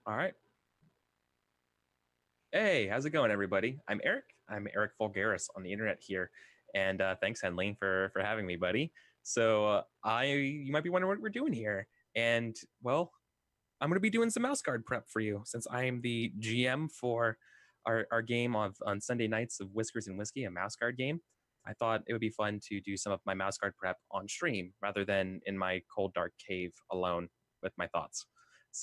All right. Hey, how's it going, everybody? I'm Eric. I'm Eric Vulgaris on the internet here, and thanks, Henley, for having me, buddy. You might be wondering what we're doing here, and well, I'm going to be doing some mouse guard prep for you since I am the GM for our game on Sunday nights of Whiskers and Whiskey, a mouse guard game. I thought it would be fun to do some of my mouse guard prep on stream rather than in my cold dark cave alone with my thoughts.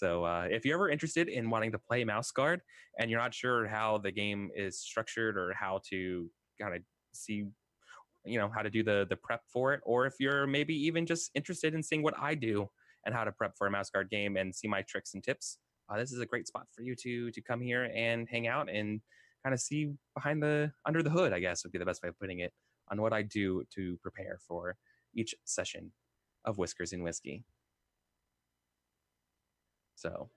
If you're ever interested in wanting to play mouse guard and you're not sure how the game is structured or how to kind of see how to do the prep for it, or if you're maybe even just interested in seeing what I do and how to prep for a mouse guard game and see my tricks and tips, this is a great spot for you to come here and hang out and kind of see under the hood, I guess would be the best way of putting it, on what I do to prepare for each session of Whiskers and Whiskey. So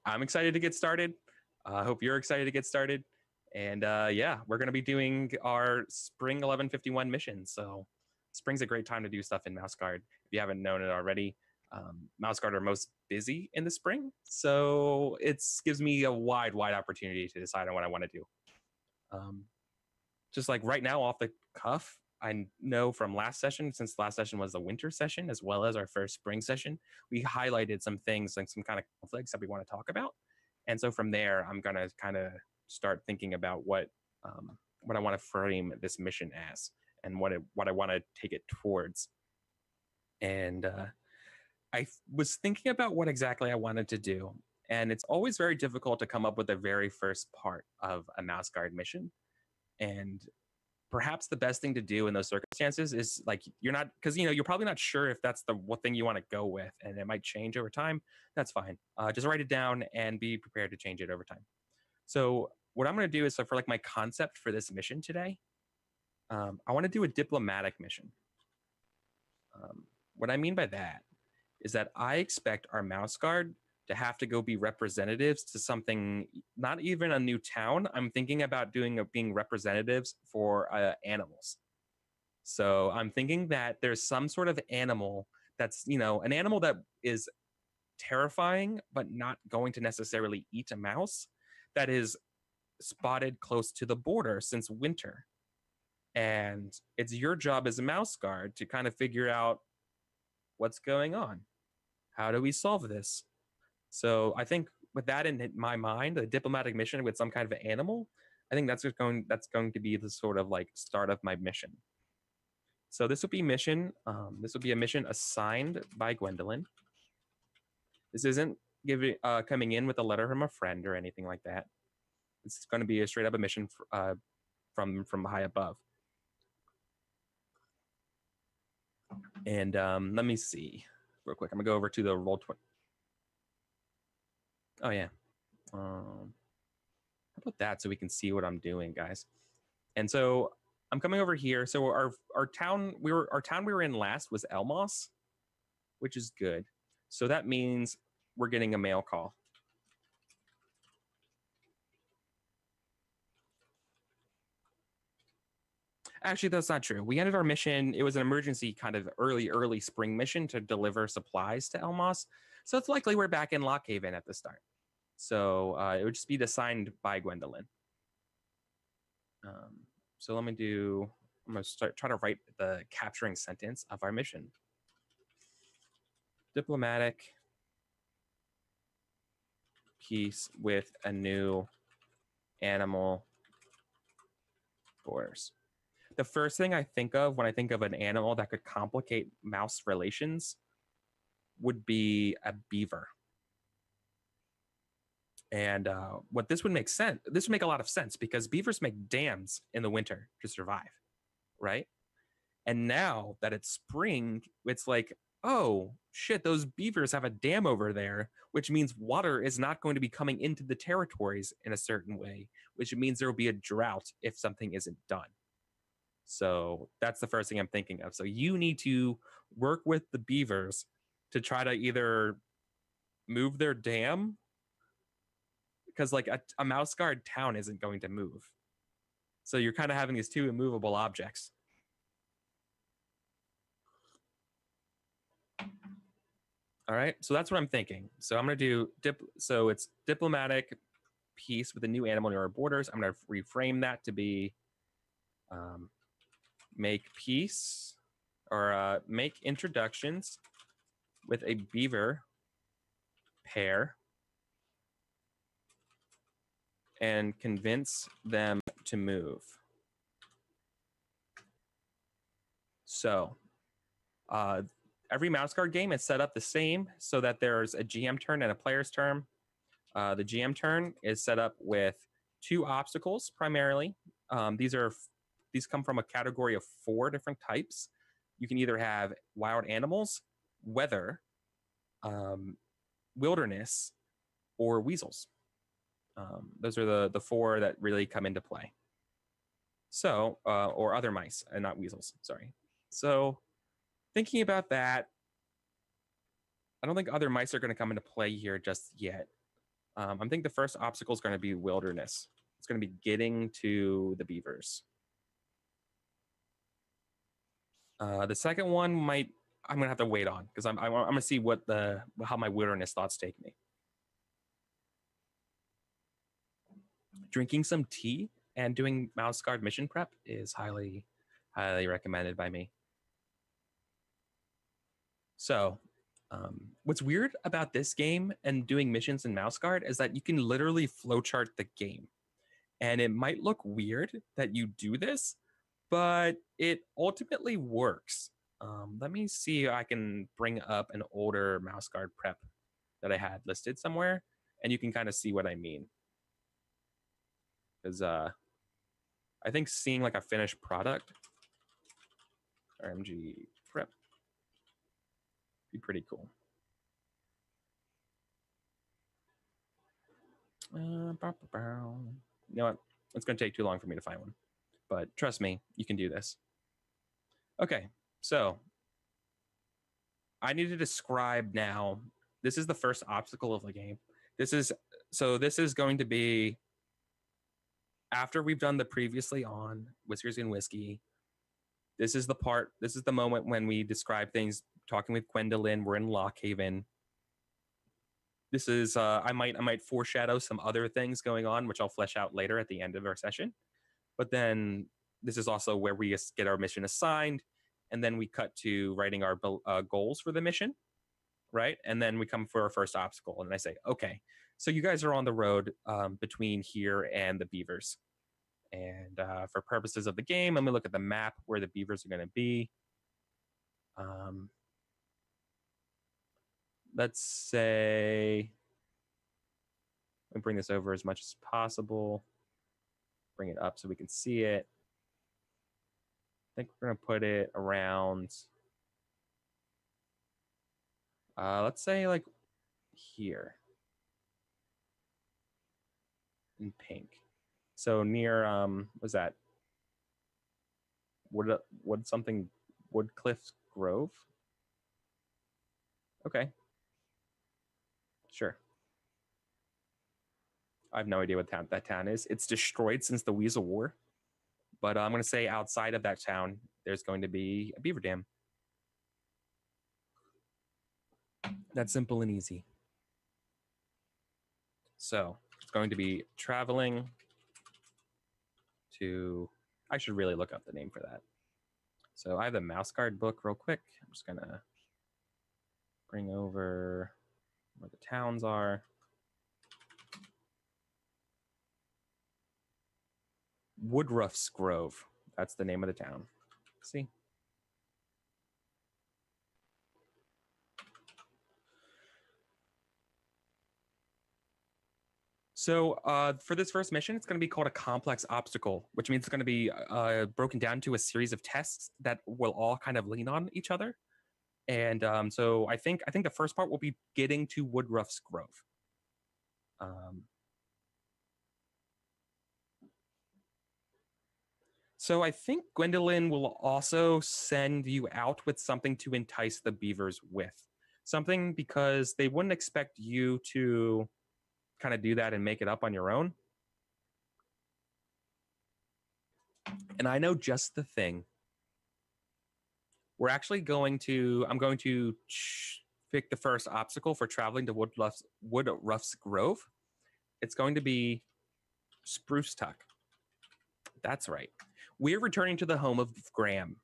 I'm excited to get started. I hope you're excited to get started. And yeah, we're going to be doing our Spring 1151 mission. So spring's a great time to do stuff in Mouse Guard. If you haven't known it already, Mouse Guard are most busy in the spring. So it gives me a wide opportunity to decide on what I want to do. Just like right now off the cuff, I know from last session, since last session was the winter session as well as our first spring session, we highlighted some things, like some kind of conflicts that we want to talk about. And so from there, I'm going to kind of start thinking about what I want to frame this mission as and what I want to take it towards. And I was thinking about what exactly I wanted to do. And it's always very difficult to come up with the very first part of a Mouse Guard mission. And perhaps the best thing to do in those circumstances is like you're probably not sure if that's the what thing you want to go with, and it might change over time. That's fine. Just write it down and be prepared to change it over time. So what I'm going to do is, so for like my concept for this mission today, I want to do a diplomatic mission. What I mean by that is that I expect our mouse guard to have to go be representatives to something, not even a new town. I'm thinking about being representatives for animals. So I'm thinking that there's some sort of animal that's, an animal that is terrifying, but not going to necessarily eat a mouse, that is spotted close to the border since winter. And it's your job as a mouse guard to kind of figure out what's going on. How do we solve this? So I think with that in my mind, a diplomatic mission with some kind of animal, I think that's going to be the sort of like start of my mission. So this would be mission. This would be a mission assigned by Gwendolyn. This isn't coming in with a letter from a friend or anything like that. It's going to be a straight up a mission from high above. And let me see real quick. I'm gonna go over to the Roll20. Oh yeah. How about that so we can see what I'm doing, guys? And so I'm coming over here. So our town we were in last was Elmos, which is good. So that means we're getting a mail call. Actually, that's not true. We ended our mission. It was an emergency kind of early spring mission to deliver supplies to Elmos. So it's likely we're back in Lockhaven at the start. So it would just be assigned by Gwendolyn. So I'm going to try to write the capturing sentence of our mission. Diplomatic peace with a new animal borders. The first thing I think of when I think of an animal that could complicate mouse relations would be a beaver. And what this would make a lot of sense because beavers make dams in the winter to survive, right? And now that it's spring, it's like, oh shit, those beavers have a dam over there, which means water is not going to be coming into the territories in a certain way, which means there will be a drought if something isn't done. So that's the first thing I'm thinking of. So you need to work with the beavers to try to either move their dam, because like a mouse guard town isn't going to move. So you're kind of having these two immovable objects. All right, so that's what I'm thinking. So I'm gonna do so it's diplomatic peace with a new animal near our borders. I'm gonna reframe that to be um, make peace or make introductions with a beaver pair and convince them to move. So every mouse guard game is set up the same so that there's a GM turn and a player's turn. The GM turn is set up with 2 obstacles primarily. These come from a category of 4 different types. You can either have wild animals, weather, wilderness, or weasels. Those are the 4 that really come into play. So, or other mice, and not weasels. Sorry. So, thinking about that, I don't think other mice are going to come into play here just yet. I think the first obstacle is going to be wilderness. It's going to be getting to the beavers. The second one I'm going to have to wait on because I'm going to see how my wilderness thoughts take me. Drinking some tea and doing mouse guard mission prep is highly recommended by me. So, what's weird about this game and doing missions in mouse guard is that you can literally flowchart the game. And it might look weird that you do this, but it ultimately works. Let me see if I can bring up an older mouse guard prep that I had listed somewhere, and you can kind of see what I mean. Because I think seeing like a finished product, RMG prep, be pretty cool. You know what? It's going to take too long for me to find one. But trust me, you can do this. Okay, so I need to describe now. This is the first obstacle of the game. This is going to be after we've done the previously on Whiskers and Whiskey. This is the moment when we describe things, talking with Gwendolyn. We're in Lockhaven. This is I might foreshadow some other things going on, which I'll flesh out later at the end of our session. But then this is also where we get our mission assigned, and then we cut to writing our goals for the mission, right? And then we come for our first obstacle, and I say, okay, so you guys are on the road between here and the beavers. And for purposes of the game, I'm going to look at the map where the beavers are going to be. Let's say, let me bring this over as much as possible. Bring it up so we can see it. I think we're going to put it around, let's say like here in pink. So near, was that Woodcliff Grove? Okay. Sure. I have no idea what that town is. It's destroyed since the Weasel War. But I'm going to say outside of that town, there's going to be a beaver dam. That's simple and easy. So it's going to be traveling to, I should really look up the name for that. So I have the mouse guard book real quick. I'm just going to bring over where the towns are. Woodruff's Grove. That's the name of the town. See? So for this first mission, it's going to be called a complex obstacle, which means it's going to be broken down to a series of tests that will all kind of lean on each other. And so I think the first part will be getting to Woodruff's Grove. So I think Gwendolyn will also send you out with something to entice the beavers with. Something because they wouldn't expect you to kind of do that and make it up on your own. And I know just the thing. I'm going to pick the first obstacle for traveling to Woodruff's Grove. It's going to be Spruce Tuck. That's right. We're returning to the home of Graham.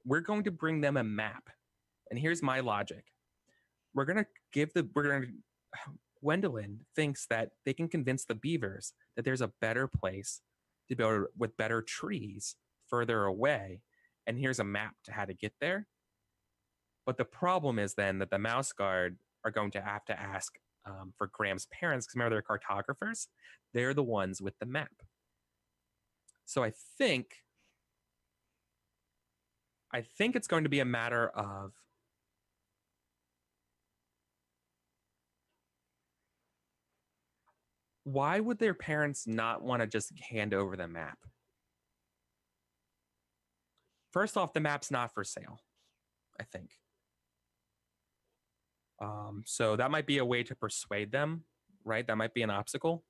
We're going to bring them a map. And here's my logic. Gwendolyn thinks that they can convince the beavers that there's a better place to build with better trees further away. And here's a map to how to get there. But the problem is then that the Mouse Guard are going to have to ask for Graham's parents, because remember, they're cartographers. They're the ones with the map. So I think it's going to be a matter of why would their parents not want to just hand over the map? First off, the map's not for sale, I think. So that might be a way to persuade them, right? That might be an obstacle.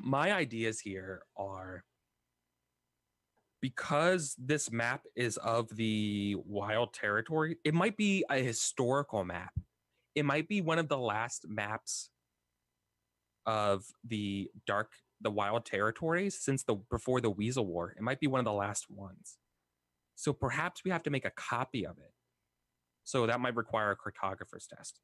My ideas here are, because this map is of the wild territory, it might be a historical map. It might be one of the last maps of the wild territories before the Weasel War. It might be one of the last ones. So perhaps we have to make a copy of it. So that might require a cartographer's test.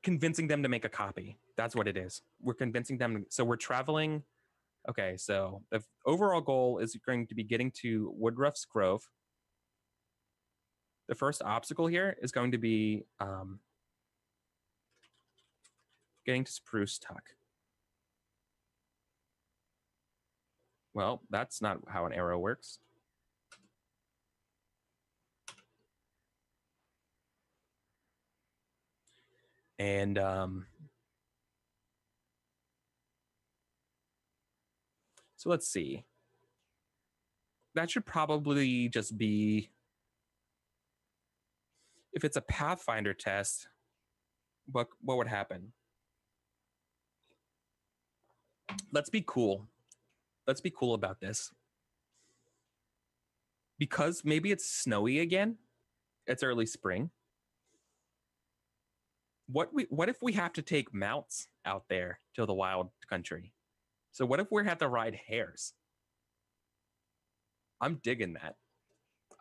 Convincing them to make a copy. That's what it is. We're convincing them. So we're traveling. Okay, so the overall goal is going to be getting to Woodruff's Grove. The first obstacle here is going to be getting to Spruce Tuck. Well, that's not how an arrow works. And so let's see. That should probably just be, if it's a Pathfinder test, what would happen? Let's be cool. Let's be cool about this. Because maybe it's snowy again. It's early spring. What if we have to take mounts out there to the wild country? So what if we have to ride hares? I'm digging that.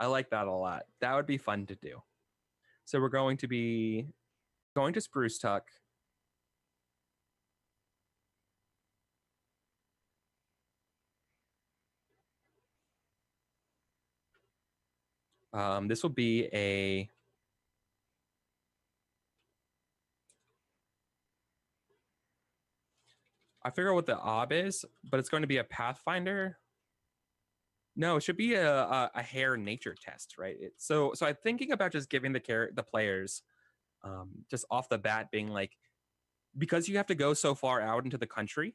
I like that a lot. That would be fun to do. So we're going to be going to Spruce Tuck. This will be I figure out what the ob is, but it's going to be a Pathfinder. No, it should be a hare nature test, right? So I'm thinking about just giving the players just off the bat being like, because you have to go so far out into the country,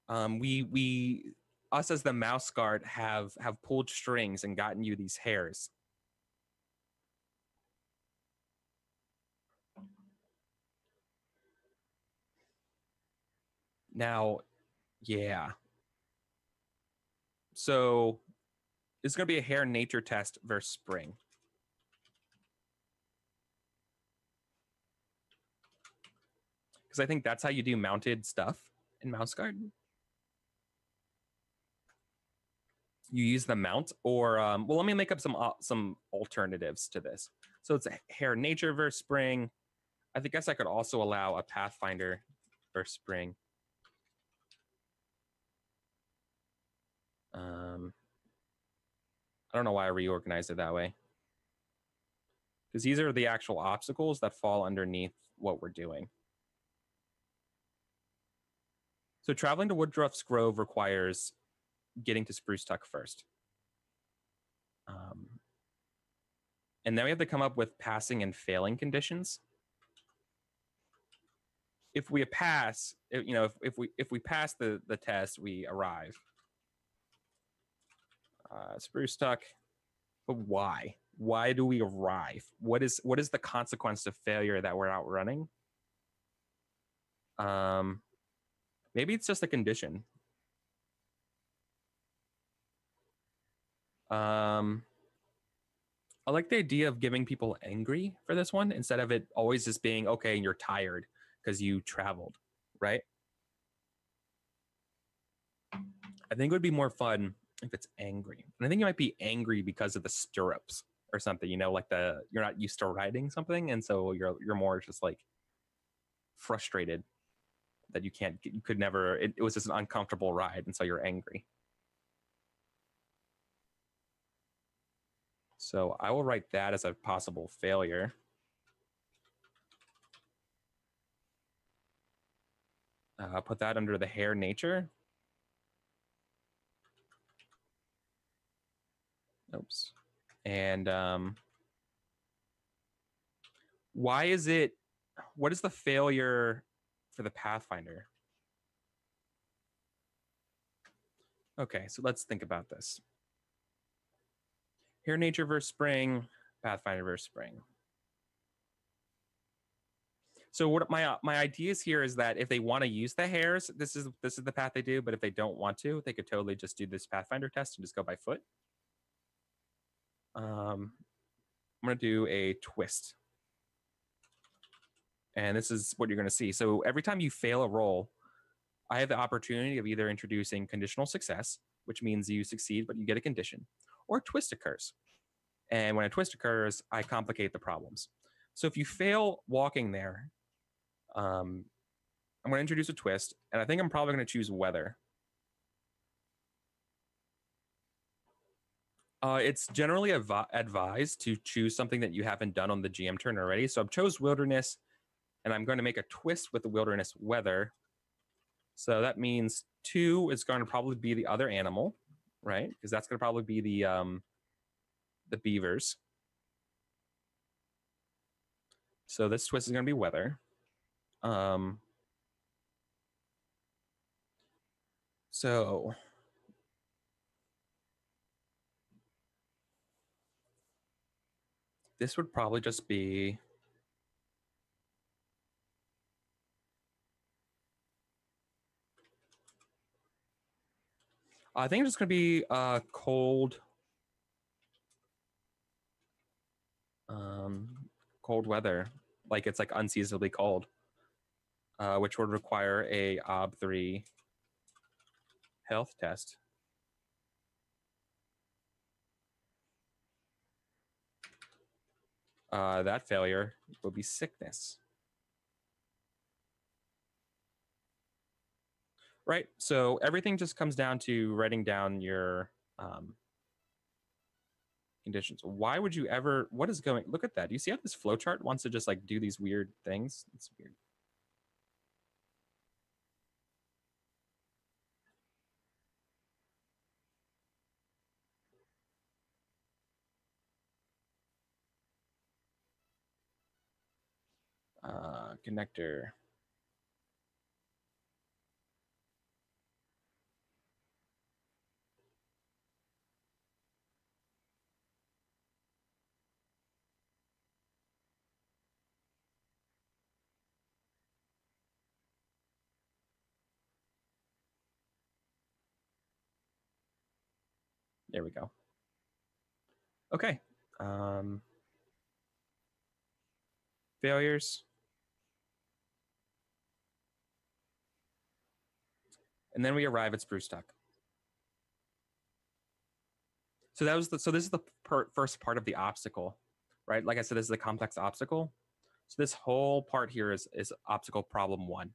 we us as the Mouse Guard have pulled strings and gotten you these hares. Now, yeah. So it's going to be a hare nature test versus spring. Because I think that's how you do mounted stuff in Mouse Guard. You use the mount, or well, let me make up some alternatives to this. So it's a hare nature versus spring. I guess I could also allow a Pathfinder versus spring. I don't know why I reorganized it that way. Because these are the actual obstacles that fall underneath what we're doing. So traveling to Woodruff's Grove requires getting to Spruce Tuck first. And then we have to come up with passing and failing conditions. If we pass, if we pass the test, we arrive. Spruce Tuck, but why? Why do we arrive? What is the consequence of failure that we're outrunning? Maybe it's just a condition. Um, I like the idea of giving people angry for this one instead of it always just being okay and you're tired because you traveled, right? I think it would be more fun if it's angry. And I think it might be angry because of the stirrups or something, you know, like you're not used to riding something, and so you're more just like frustrated that you could never it was just an uncomfortable ride, and so you're angry. So I will write that as a possible failure. Put that under the hare nature. Oops. And why is it? What is the failure for the Pathfinder? Okay, so let's think about this. Hare nature versus spring, Pathfinder versus spring. So what my ideas here is that if they want to use the hares, this is the path they do. But if they don't want to, they could totally just do this Pathfinder test and just go by foot. I'm gonna do a twist, and this is what you're gonna see. So every time you fail a roll, I have the opportunity of either introducing conditional success, which means you succeed but you get a condition, or a twist occurs. And when a twist occurs, I complicate the problems. So if you fail walking there, I'm going to introduce a twist, and I think I'm probably going to choose weather. It's generally advised to choose something that you haven't done on the GM turn already. So I've chose wilderness, and I'm going to make a twist with the wilderness weather. So that means 2 is going to probably be the other animal, right? Because that's going to probably be the beavers. So this twist is going to be weather. So this would probably just be I think it's going to be cold cold weather, like it's like unseasonably cold, which would require a OB3 health test. That failure will be sickness. Right. So everything just comes down to writing down your conditions. Why would you ever? What is going? Look at that. Do you see how this flowchart wants to just like do these weird things? It's weird. Connector. There we go. Okay. Failures. And then we arrive at Spruce Tuck. So this is the first part of the obstacle, right? Like I said, this is a complex obstacle. So this whole part here is obstacle problem 1.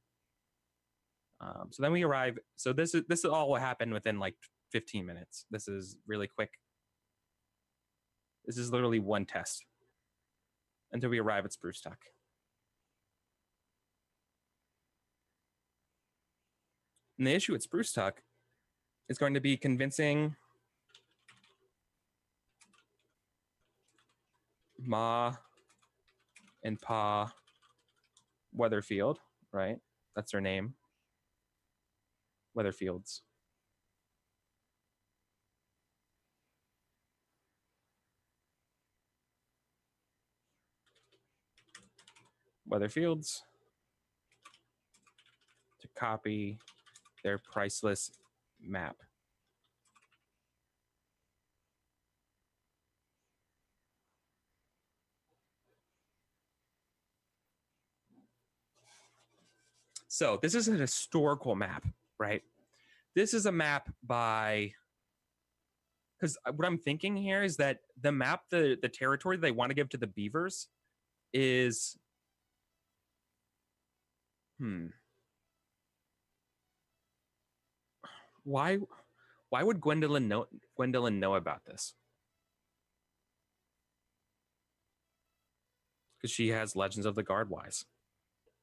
So then we arrive. So this is all what happened within like 15 minutes. This is really quick. This is literally one test until we arrive at Spruce Tuck. And the issue at Spruce Tuck is going to be convincing Ma and Pa Weatherfield, right? That's their name. Weatherfields. Weatherfields to copy their priceless map. So this is an historical map, right? This is a map by, because what I'm thinking here is that the map, the territory they want to give to the beavers is, why would Gwendolyn know about this? Because she has Legends of the Guardwise,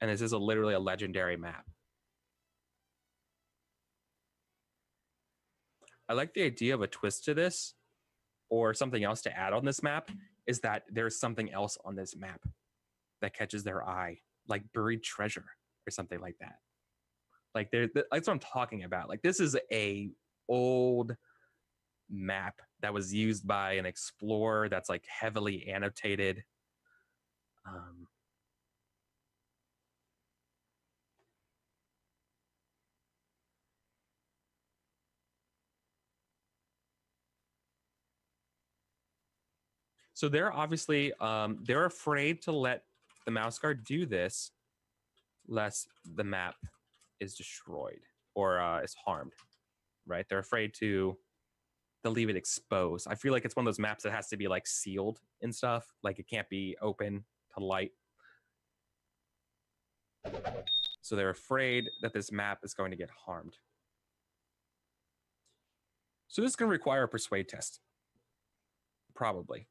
and this is literally a legendary map. I like the idea of a twist to this, or something else to add on this map, is that there's something else on this map that catches their eye, like buried treasure or something like that. Like that's what I'm talking about. Like this is a old map that was used by an explorer that's like heavily annotated. So they're obviously they're afraid to let the mouse guard do this, lest the map is destroyed or is harmed. Right? They're afraid to leave it exposed. I feel like it's one of those maps that has to be like sealed and stuff. Like it can't be open to light. So they're afraid that this map is going to get harmed. So this is going to require a persuade test. Probably.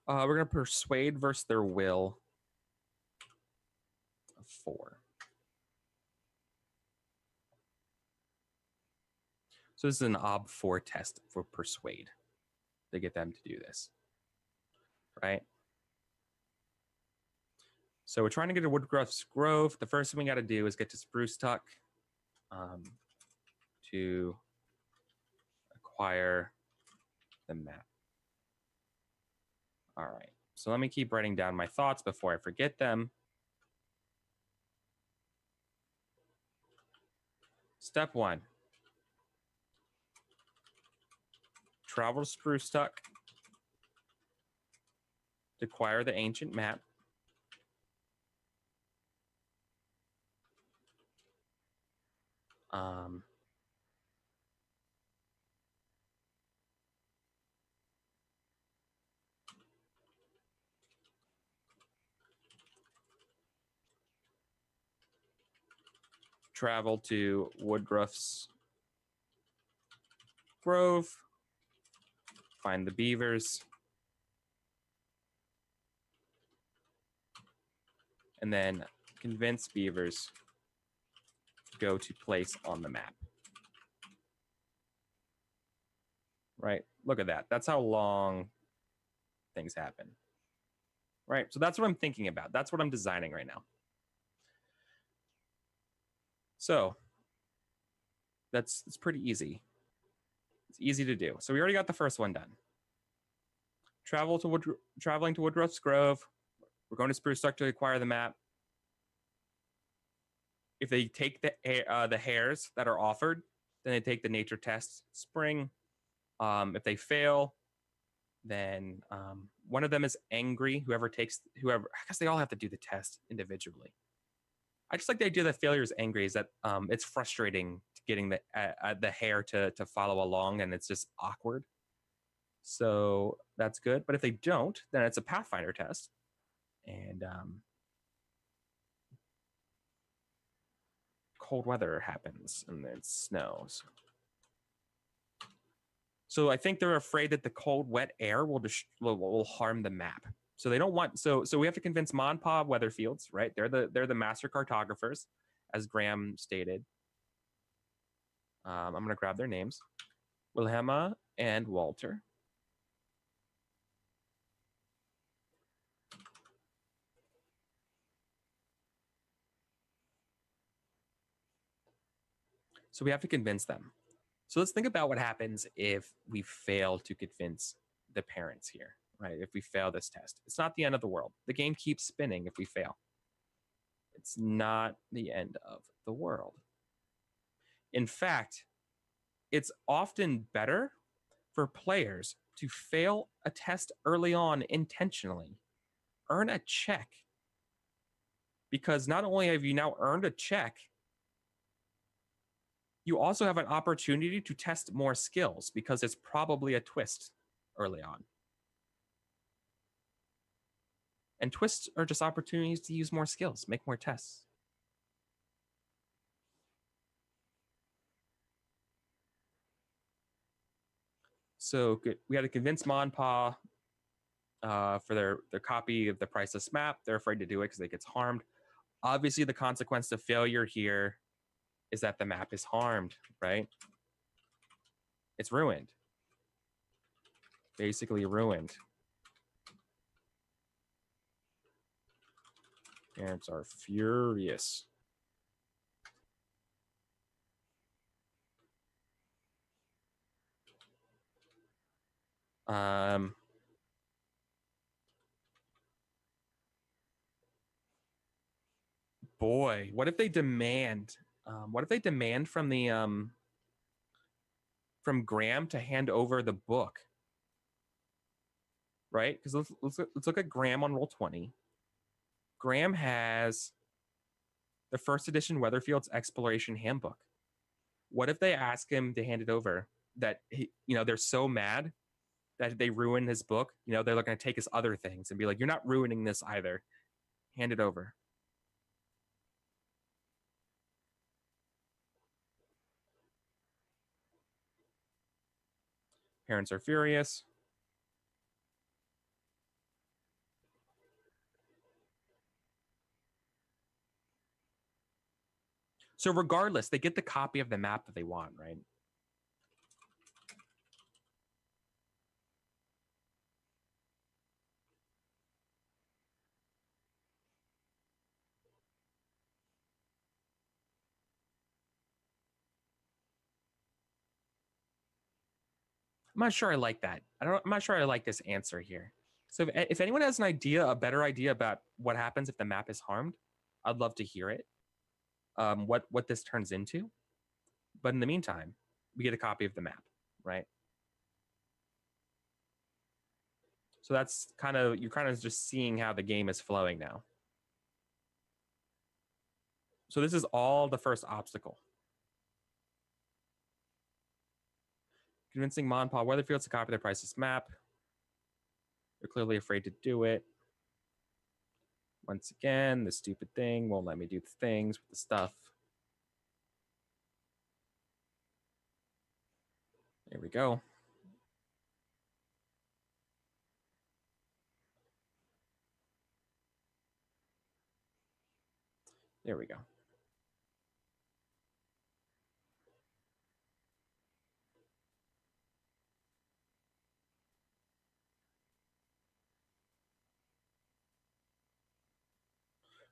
We're going to persuade versus their will. 4. So this is an ob 4 test for persuade to get them to do this. Right? So we're trying to get to Woodruff's Grove. The first thing we got to do is get to Spruce Tuck to acquire the map. All right. So let me keep writing down my thoughts before I forget them. Step 1. Travel to Spruce Tuck to acquire the ancient map. Travel to Woodruff's Grove, find the beavers, and then convince beavers to go to place on the map. Right? Look at that. That's how long things happen. Right? So that's what I'm thinking about. That's what I'm designing right now. So it's pretty easy. It's easy to do. So we already got the first one done. Traveling to Woodruff's Grove. We're going to Spruce Tuck to acquire the map. If they take the hares that are offered, then they take the nature test. Spring. If they fail, then one of them is angry. Whoever, I guess they all have to do the test individually. I just like the idea that failure is angry, is that it's frustrating getting the hare to follow along, and it's just awkward. So that's good. But if they don't, then it's a Pathfinder test. And cold weather happens and it snows. So I think they're afraid that the cold, wet air will harm the map. So they don't want. So we have to convince Monpaw Weatherfields, right? They're the master cartographers, as Graham stated. I'm going to grab their names: Wilhelma and Walter. So we have to convince them. So let's think about what happens if we fail to convince the parents here, right? If we fail this test, it's not the end of the world. The game keeps spinning if we fail. It's not the end of the world. In fact, it's often better for players to fail a test early on intentionally, earn a check, because not only have you now earned a check, you also have an opportunity to test more skills because it's probably a twist early on. And twists are just opportunities to use more skills, make more tests. So we had to convince Monpa for their copy of the priceless map. They're afraid to do it because it gets harmed. Obviously, the consequence of failure here is that the map is harmed, right? It's ruined. Basically ruined. Parents are furious. Boy, what if they demand? What if they demand from the from Graham to hand over the book? Right? Because let's look at Graham on Roll20. Graham has the first edition Weatherfield's Exploration Handbook. What if they ask him to hand it over? That they're so mad that they ruin his book. They're going to take his other things and be like, "You're not ruining this either. Hand it over." Parents are furious. So regardless, they get the copy of the map that they want, right? I'm not sure I like that. I'm not sure I like this answer here. So if anyone has a better idea about what happens if the map is harmed, I'd love to hear it. What this turns into. But in the meantime, we get a copy of the map, right? So that's you're kind of just seeing how the game is flowing now. So this is all the first obstacle. Convincing Monpa Weatherfield to copy their priceless map. They're clearly afraid to do it. Once again, the stupid thing won't let me do the things with the stuff. There we go. There we go.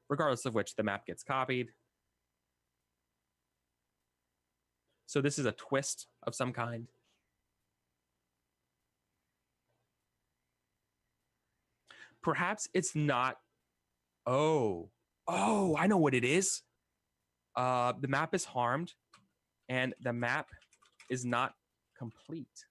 Regardless of which, the map gets copied. So this is a twist of some kind. Perhaps it's not. Oh, I know what it is. The map is harmed, and the map is not complete.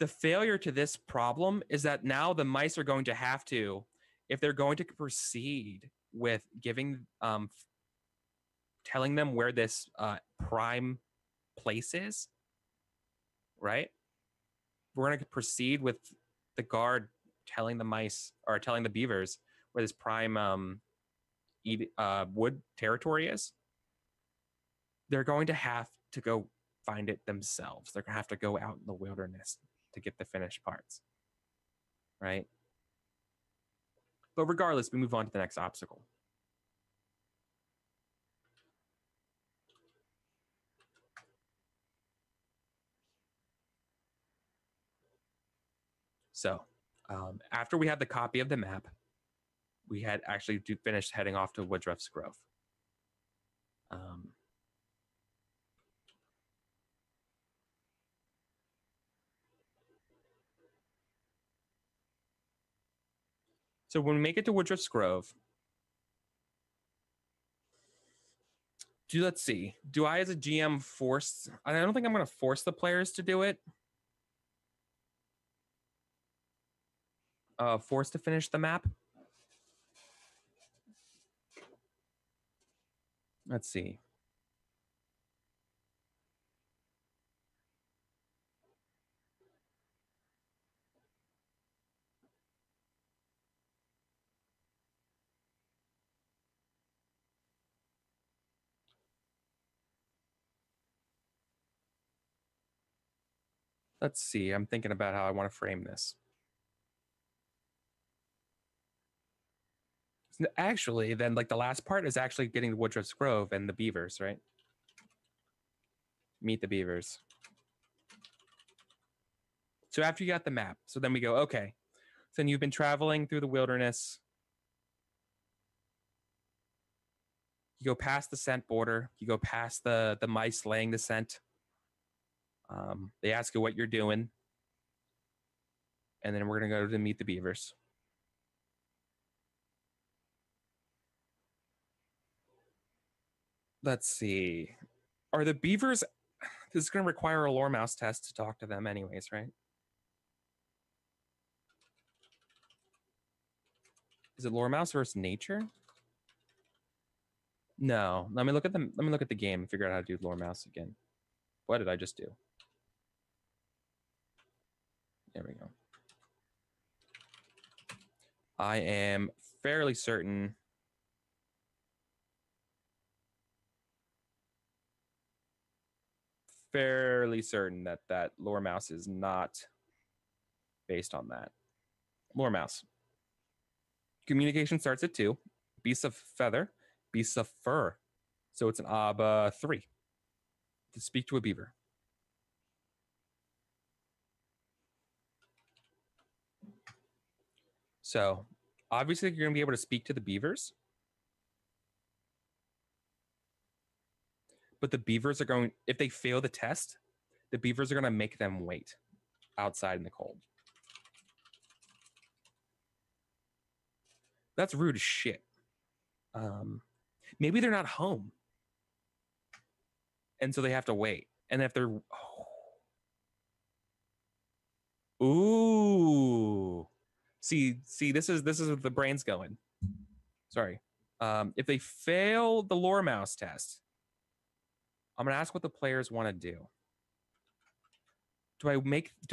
The failure to this problem is that now the mice are going to have to, if they're going to proceed with giving, telling them where this prime place is, right? We're going to proceed with the guard telling the mice or telling the beavers where this prime wood territory is. They're going to have to go find it themselves. They're going to have to go out in the wilderness to get the finished parts, right? But regardless, we move on to the next obstacle. So after we had the copy of the map, we had actually finished heading off to Woodruff's Grove. So when we make it to Woodruff's Grove, let's see. Do I, as a GM, force? I don't think I'm going to force the players to do it. Force to finish the map. Let's see. Let's see. I'm thinking about how I want to frame this. Actually, then like the last part is actually getting to Woodruff's Grove and the beavers, right? Meet the beavers. So after you got the map, so then we go, okay. So then you've been traveling through the wilderness. You go past the scent border. You go past the mice laying the scent. They ask you what you're doing. And then we're going to go to meet the beavers. Let's see. Are the beavers... This is going to require a lore mouse test to talk to them anyways, right? Is it lore mouse versus nature? No. Let me look at the game and figure out how to do lore mouse again. What did I just do? There we go. I am fairly certain that that lore mouse is not based on that. Lore mouse. Communication starts at 2. Beasts of feather, beasts of fur. So it's an 3 to speak to a beaver. So obviously you're going to be able to speak to the beavers. But the beavers are going, if they fail the test, the beavers are going to make them wait outside in the cold. That's rude as shit. Maybe they're not home. And so they have to wait. And if they're... Oh. Ooh. See, this is where the brain's going. Sorry. If they fail the lore mouse test, I'm going to ask what the players want to do. Do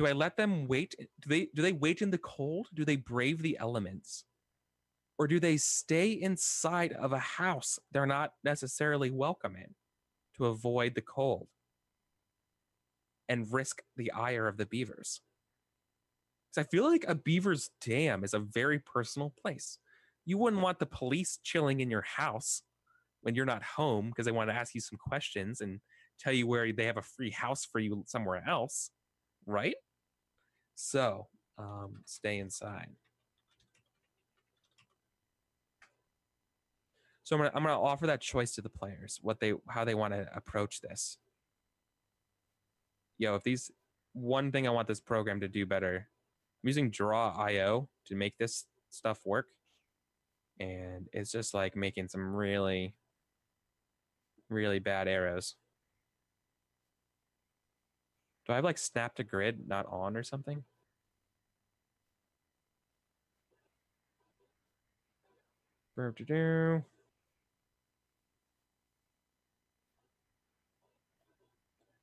I let them wait? Do they wait in the cold? Do they brave the elements? Or do they stay inside of a house they're not necessarily welcome in to avoid the cold and risk the ire of the beavers? Because I feel like a beaver's dam is a very personal place. You wouldn't want the police chilling in your house when you're not home because they want to ask you some questions and tell you where they have a free house for you somewhere else, right? So, stay inside. So I'm gonna offer that choice to the players, how they want to approach this. If these one thing I want this program to do better, I'm using Draw.io to make this stuff work, and it's just like making some really, really bad arrows. Do I have like snap to grid not on or something?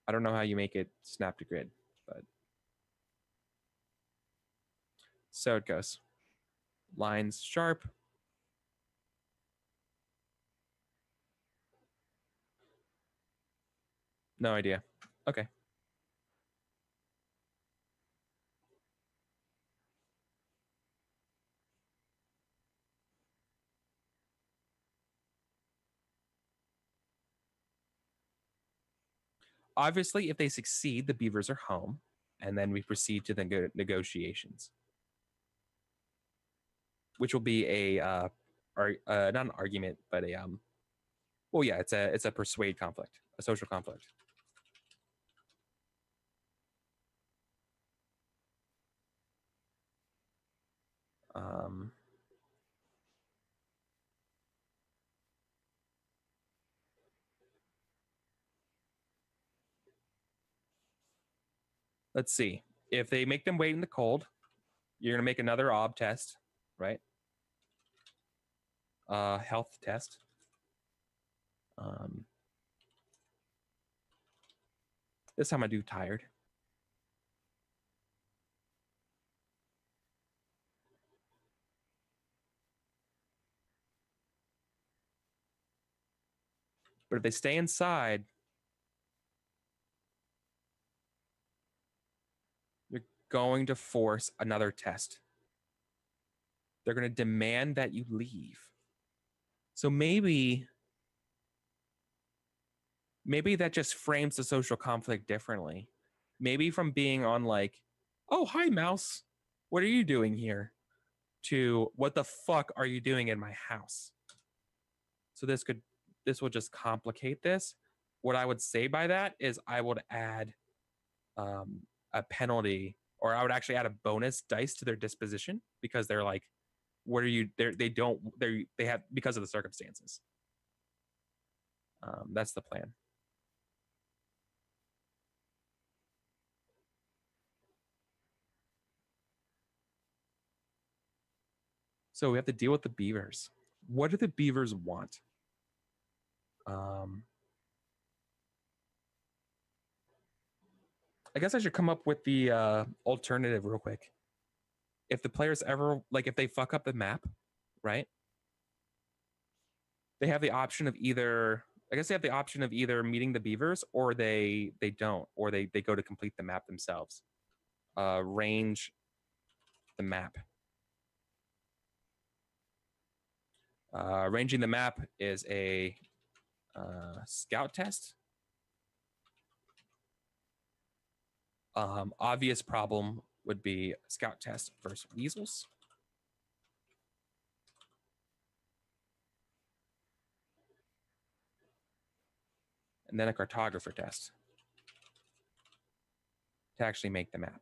I don't know how you make it snap to grid, but so it goes. Lines sharp. No idea. Okay. Obviously, if they succeed, the beavers are home, and then we proceed to the negotiations, which will be not an argument, but well, yeah, it's a persuade conflict, a social conflict. Let's see. If they make them wait in the cold, you're gonna make another ob test, right? Health test. This time I do tired. But if they stay inside, you're going to force another test. They're going to demand that you leave. So maybe that just frames the social conflict differently. Maybe from being on like, oh, hi, mouse. What are you doing here? To what the fuck are you doing in my house? So this will just complicate this. What I would say by that is I would add a penalty, or I would actually add a bonus dice to their disposition because they're like, what are you? They have because of the circumstances. That's the plan. So we have to deal with the beavers. What do the beavers want? I guess I should come up with the alternative real quick. If the players ever like, if they fuck up the map, right? They have the option of either. I guess they have the option of either meeting the beavers or they don't, or they go to complete the map themselves. Range the map. Ranging the map is a scout test. Obvious problem would be scout test versus weasels. And then a cartographer test to actually make the map.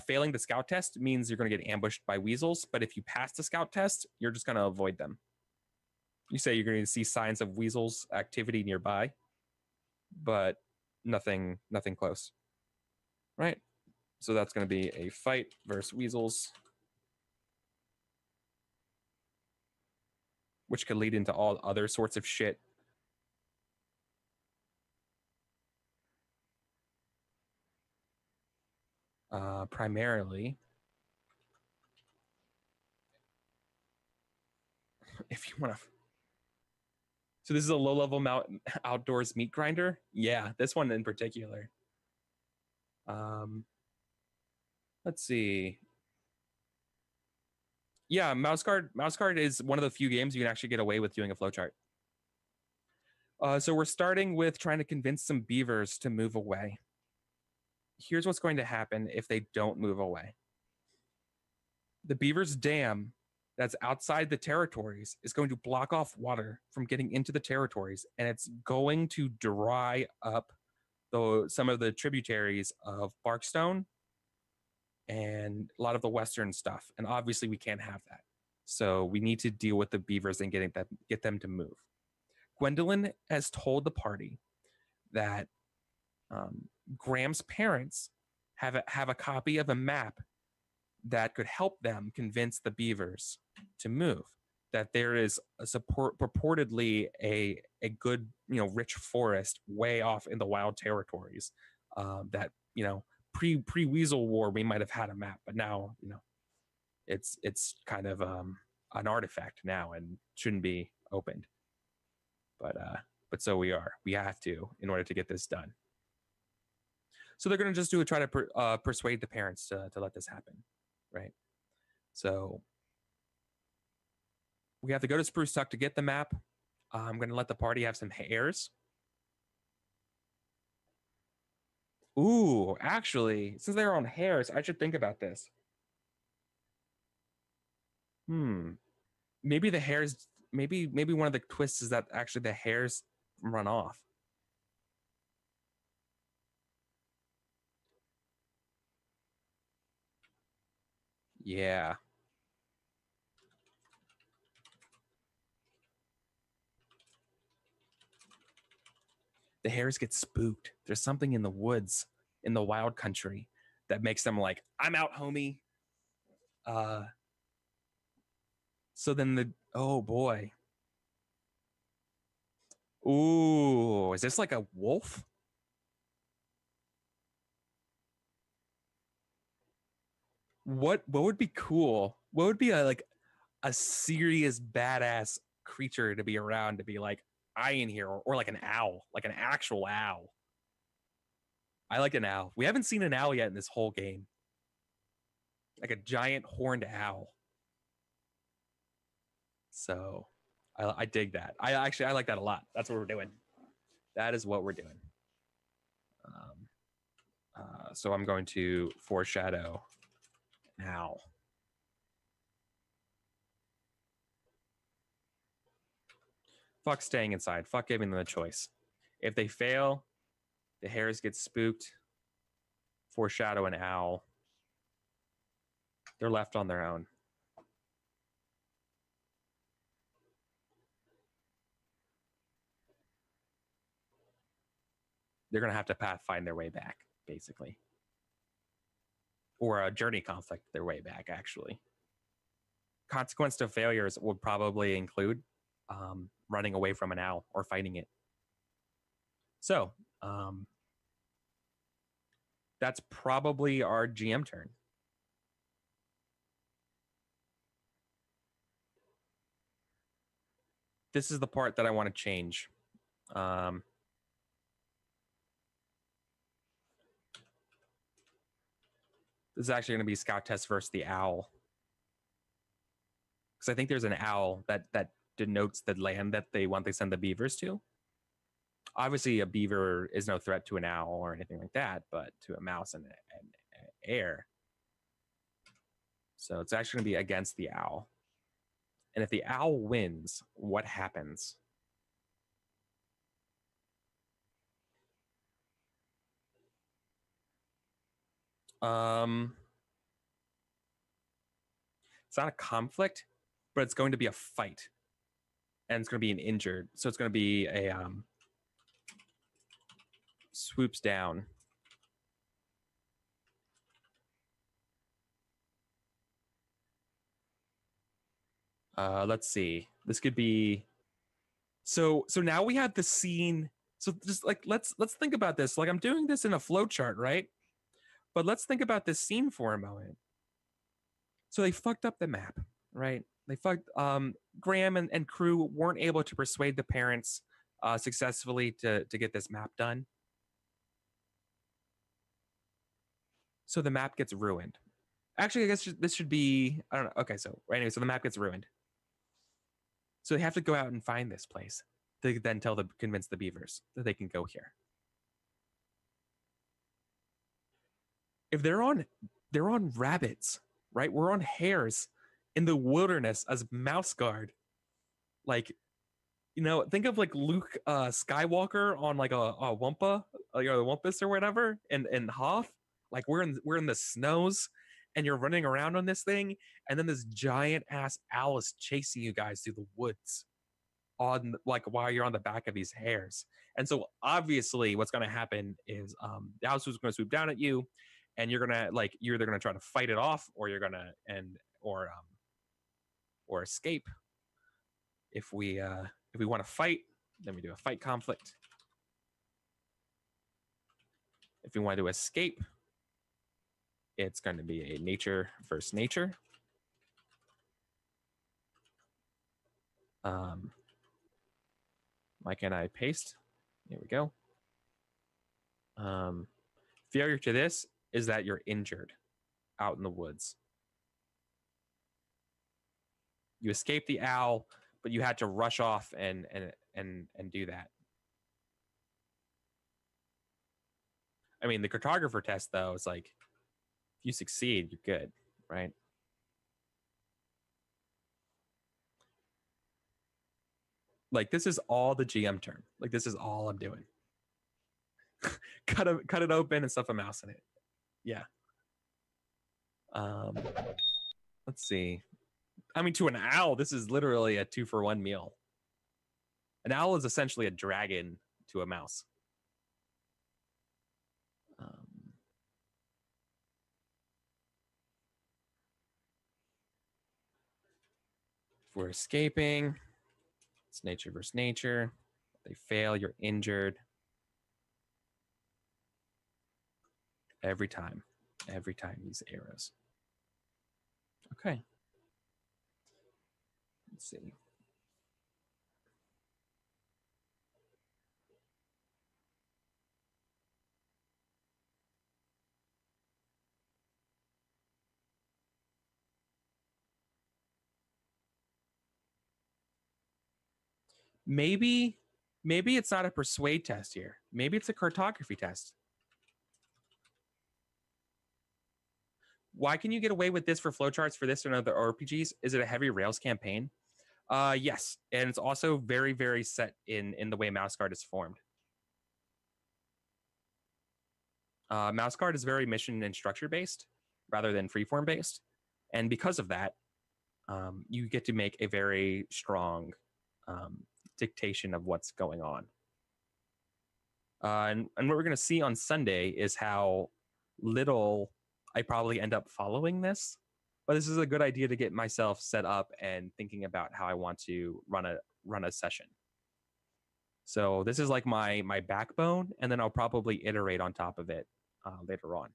Failing the scout test means you're going to get ambushed by weasels, but if you pass the scout test, you're just going to avoid them. You say you're going to see signs of weasels activity nearby, but nothing close. Right? So that's going to be a fight versus weasels, which could lead into all other sorts of shit. Primarily, if you want to. So this is a low-level outdoors meat grinder. Yeah, this one in particular. Let's see. Yeah, mouse guard is one of the few games you can actually get away with doing a flowchart. So we're starting with trying to convince some beavers to move away. Here's what's going to happen if they don't move away. The beaver's dam that's outside the territories is going to block off water from getting into the territories, and it's going to dry up some of the tributaries of Barkstone and a lot of the western stuff. And obviously we can't have that. So we need to deal with the beavers and get them to move. Gwendolyn has told the party that Graham's parents have a copy of a map that could help them convince the beavers to move. That there is purportedly a good, rich forest way off in the wild territories. That pre Weasel War we might have had a map, but now it's kind of an artifact now and shouldn't be opened. But so we have to in order to get this done. So they're going to just try to persuade the parents to let this happen, right? So we have to go to Spruce Tuck to get the map. I'm going to let the party have some hares. Ooh, actually, since they're on hares, I should think about this. Maybe the hares. Maybe one of the twists is that actually the hares run off. Yeah. The hares get spooked. There's something in the woods, in the wild country, that makes them like, I'm out, homie. So then oh boy. Ooh, is this like a wolf? What would be cool? What would be like a serious badass creature to be around to be like, I in here, or like an owl, like an actual owl. I like an owl. We haven't seen an owl yet in this whole game. Like a giant horned owl. So I dig that. I like that a lot. That's what we're doing. That is what we're doing. So I'm going to foreshadow an owl. Fuck staying inside. Fuck giving them a choice. If they fail, the hares get spooked. Foreshadow an owl. They're left on their own. They're going to have to find their way back, basically. Or a journey conflict their way back, actually. Consequence to failures would probably include running away from an owl or fighting it. So that's probably our GM turn. This is the part that I want to change. This is actually going to be Scout Test versus the owl. Because I think there's an owl that denotes the land that they want to send the beavers to. Obviously, a beaver is no threat to an owl or anything like that, but to a mouse and air. So it's actually going to be against the owl. And if the owl wins, what happens? It's not a conflict, but it's going to be a fight. And it's going to be an injured. So it's going to be a swoops down. Let's see. This could be so now we have the scene. So just like let's think about this. Like I'm doing this in a flow chart, right? But let's think about this scene for a moment. So they fucked up the map, right? They fucked Graham and crew weren't able to persuade the parents successfully to get this map done. So the map gets ruined. Actually, I guess this should be, I don't know. Okay, so anyway, so the map gets ruined. So they have to go out and find this place. They then convince the beavers that they can go here. If they're on rabbits, right? We're on hares in the wilderness as mouse guard. Like, you know, think of like Luke Skywalker on like a Wampa, the Wampus or whatever, and Hoth. Like we're in the snows, and you're running around on this thing, and then this giant ass owl is chasing you guys through the woods, on like while you're on the back of these hares. And so obviously, what's going to happen is the owl is going to swoop down at you, and you're gonna like you're either going to try to fight it off, or you're gonna or escape. If we want to fight, then we do a fight conflict. If we want to escape, it's going to be a nature versus nature. Why can't I paste? Here we go. Failure to this is that you're injured out in the woods. You escaped the owl, but you had to rush off and do that. I mean, the cartographer test, though, is like, if you succeed, you're good, right? Like, this is all the GM term. Like, this is all I'm doing. cut it open and stuff a mouse in it. Yeah. Let's see. I mean, to an owl, this is literally a 2-for-1 meal. An owl is essentially a dragon to a mouse. If we're escaping, it's nature versus nature. They fail, you're injured. Every time these arrows. Okay. Let's see. Maybe it's not a persuade test here. Maybe it's a cartography test. Why can you get away with this for flowcharts for this and other RPGs? Is it a heavy Rails campaign? Yes, and it's also very, very set in the way mouse guard is formed. Mouse guard is very mission and structure based rather than freeform based, and because of that, you get to make a very strong dictation of what's going on. And what we're going to see on Sunday is how little I probably end up following this. But this is a good idea to get myself set up and thinking about how I want to run a session. So this is like my backbone, and then I'll probably iterate on top of it later on.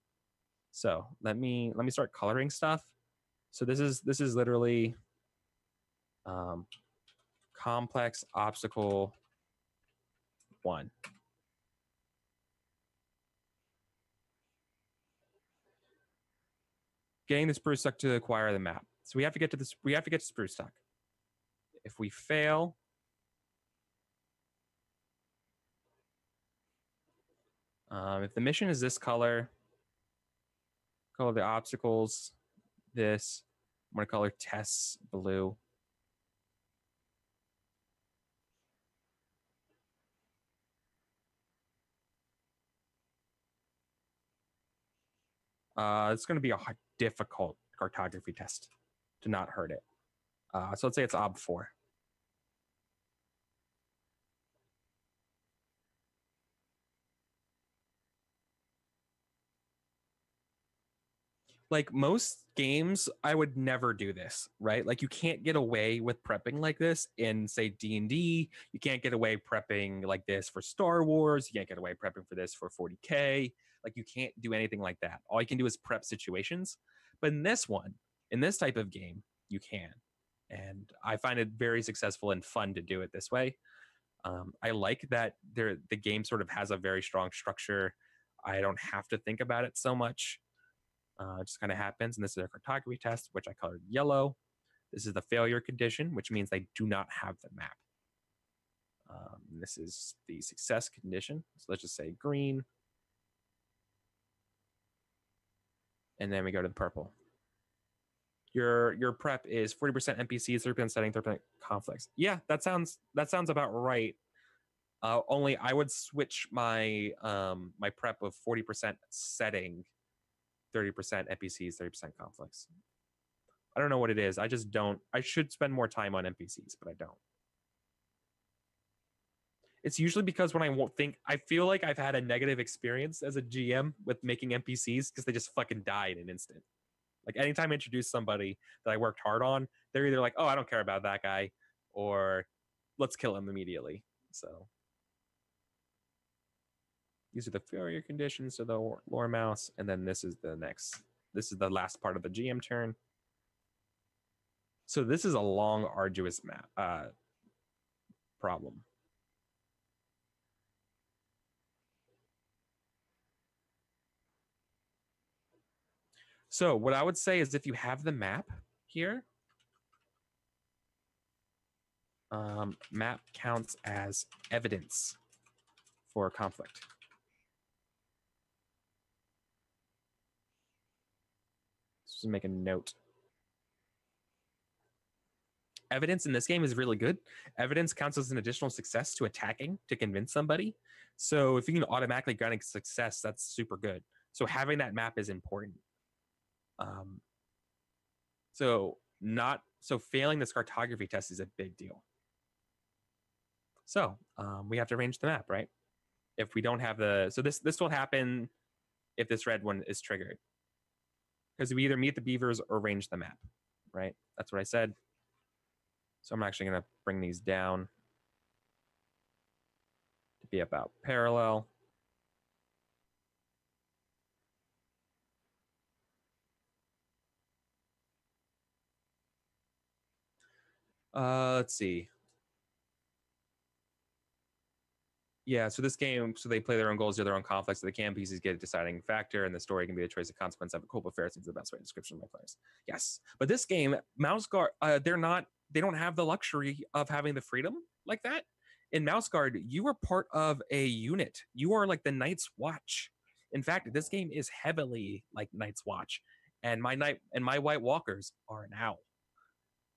So let me start coloring stuff. So this is literally complex obstacle 1. Getting the spruce stuck to acquire the map. So we have to get to this. We have to get to spruce stuck. If we fail, if the mission is this color the obstacles this. I'm gonna color tests blue. It's going to be a difficult cartography test to not hurt it. So let's say it's ob 4. Like most games, I would never do this, right? Like you can't get away with prepping like this in say D&D. You can't get away prepping like this for Star Wars. You can't get away prepping for this for 40K. Like you can't do anything like that. All you can do is prep situations. But in this one, in this type of game, you can. And I find it very successful and fun to do it this way. I like that the game sort of has a very strong structure. I don't have to think about it so much. It just kind of happens. And this is a cartography test, which I colored yellow. This is the failure condition, which means they do not have the map. This is the success condition. So let's just say green. And then we go to the purple. Your prep is 40% NPCs, 30% setting, 30% conflicts. Yeah, that sounds about right. Only I would switch my my prep of 40% setting, 30% NPCs, 30% conflicts. I don't know what it is. I just don't. I should spend more time on NPCs, but I don't. It's usually because when I won't think, I feel like I've had a negative experience as a GM with making NPCs because they just fucking die in an instant. Like anytime I introduce somebody that I worked hard on, they're either like, oh, I don't care about that guy, or let's kill him immediately. So these are the failure conditions, so the lore mouse, and then this is the last part of the GM turn. So this is a long, arduous map problem. So what I would say is if you have the map here, map counts as evidence for conflict. Let's just make a note. Evidence in this game is really good. Evidence counts as an additional success to attacking to convince somebody. So if you can automatically grant a success, that's super good. So having that map is important. So failing this cartography test is a big deal. So we have to arrange the map, right? If we don't have so this will happen if this red one is triggered. Because we either meet the beavers or arrange the map, right? That's what I said. So I'm actually going to bring these down to be about parallel. Let's see. Yeah, so this game, so they play their own goals, do their own conflicts, so the can pieces get a deciding factor, and the story can be a choice of consequence of a cool affair. Seems the best way description of my players. Yes, but this game, Mouse Guard, they don't have the luxury of having the freedom like that. In Mouse Guard, you are part of a unit. You are like the Night's Watch. In fact, this game is heavily like Night's Watch, and my White Walkers are an owl.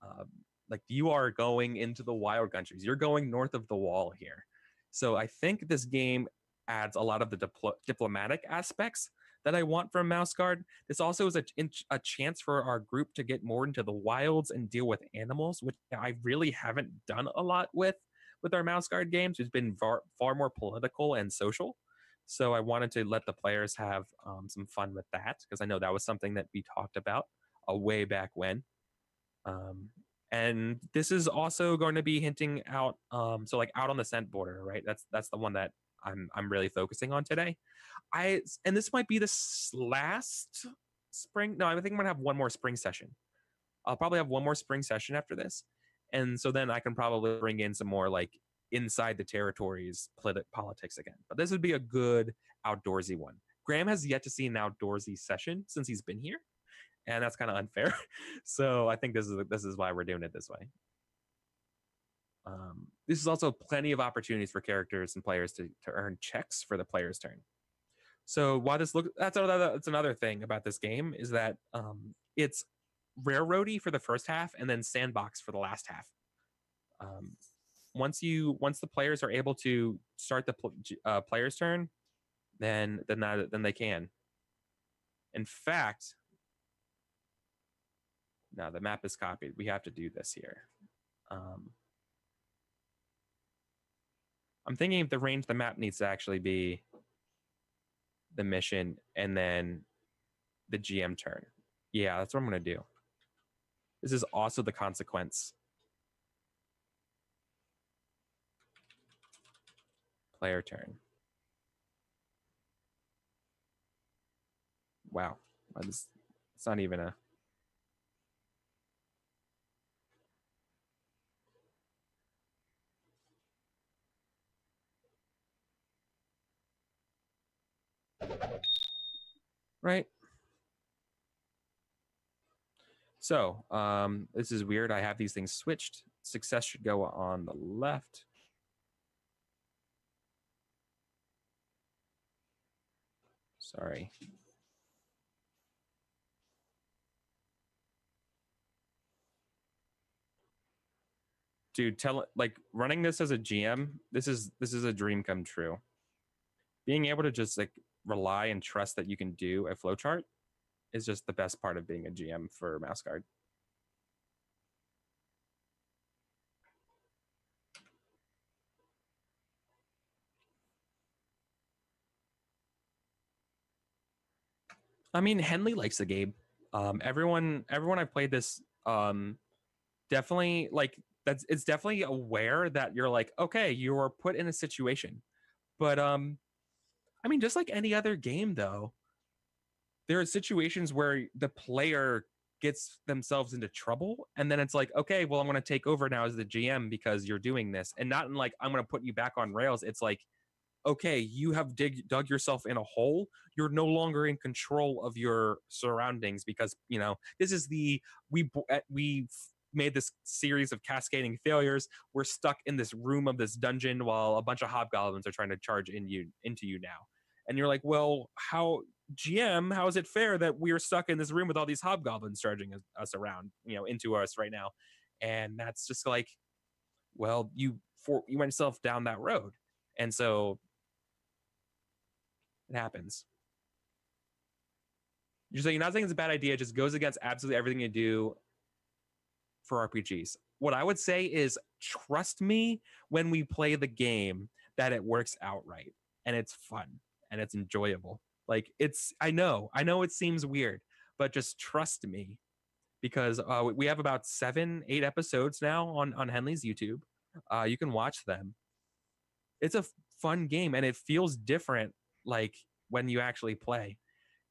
Um, like you are going into the wild countries. You're going north of the wall here. So I think this game adds a lot of the diplomatic aspects that I want from Mouse Guard. This also is a chance for our group to get more into the wilds and deal with animals, which I really haven't done a lot with our Mouse Guard games. It's been far more political and social. So I wanted to let the players have some fun with that because I know that was something that we talked about way back when. Um, and this is also going to be hinting out, so like out on the scent border, right? That's the one that I'm really focusing on today. And this might be the last spring. No, I think I'm gonna have one more spring session. I'll probably have one more spring session after this, and so then I can probably bring in some more like inside the territories politics again. But this would be a good outdoorsy one. Graham has yet to see an outdoorsy session since he's been here, and that's kind of unfair. So I think this is why we're doing it this way. This is also plenty of opportunities for characters and players to earn checks for the player's turn. So while that's another thing about this game is that it's railroady for the first half and then sandbox for the last half. Once the players are able to start the player's turn, then they can. In fact, no, the map is copied. We have to do this here. I'm thinking if the range the map needs to actually be the mission and then the GM turn. Yeah, that's what I'm going to do. This is also the consequence. Player turn. Wow. It's not even a... Right. So this is weird. I have these things switched. Success should go on the left. Sorry. Dude, like running this as a GM, this is a dream come true. Being able to just like rely and trust that you can do a flowchart is just the best part of being a GM for Mouse Guard. I mean, Henley likes the game. Everyone I've played this definitely like it's definitely aware that you're like, okay, you're put in a situation. But I mean, just like any other game though, there are situations where the player gets themselves into trouble and then it's like, okay, well, I'm going to take over now as the GM because you're doing this, and not in like I'm going to put you back on rails. It's like, okay, you have dug yourself in a hole. You're no longer in control of your surroundings because, you know, this is we made this series of cascading failures. We're stuck in this room of this dungeon while a bunch of hobgoblins are trying to charge into you now. And you're like, well, GM, how is it fair that we are stuck in this room with all these hobgoblins charging us around, you know, into us right now? And that's just like, well, you went yourself down that road. And so it happens. You're not saying it's a bad idea. It just goes against absolutely everything you do for RPGs. What I would say is trust me when we play the game that it works out right and it's fun and it's enjoyable. Like I know it seems weird, but just trust me because we have about 7-8 episodes now on Henley's YouTube. You can watch them. It's a fun game, and it feels different like when you actually play.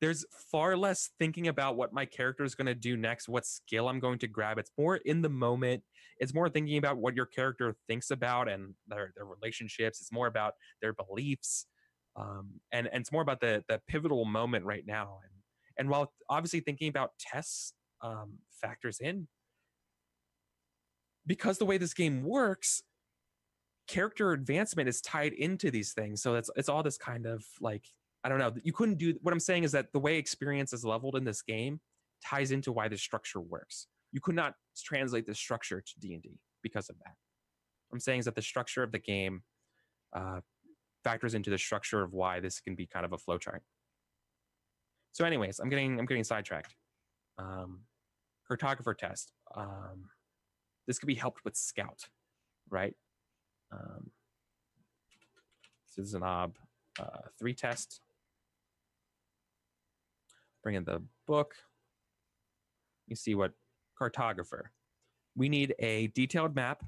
There's far less thinking about what my character is going to do next, what skill I'm going to grab. It's more in the moment. It's more thinking about what your character thinks about and their relationships. It's more about their beliefs, and it's more about the pivotal moment right now. And while obviously thinking about tests factors in, because the way this game works, character advancement is tied into these things. So it's all this kind of like, I don't know. You couldn't do what I'm saying is that the way experience is leveled in this game ties into why the structure works. You could not translate the structure to D&D because of that. What I'm saying is that the structure of the game factors into the structure of why this can be kind of a flowchart. So, anyways, I'm getting sidetracked. Cartographer test. This could be helped with Scout, right? Citizen Ob 3 test. Bring in the book. You see what cartographer. We need a detailed map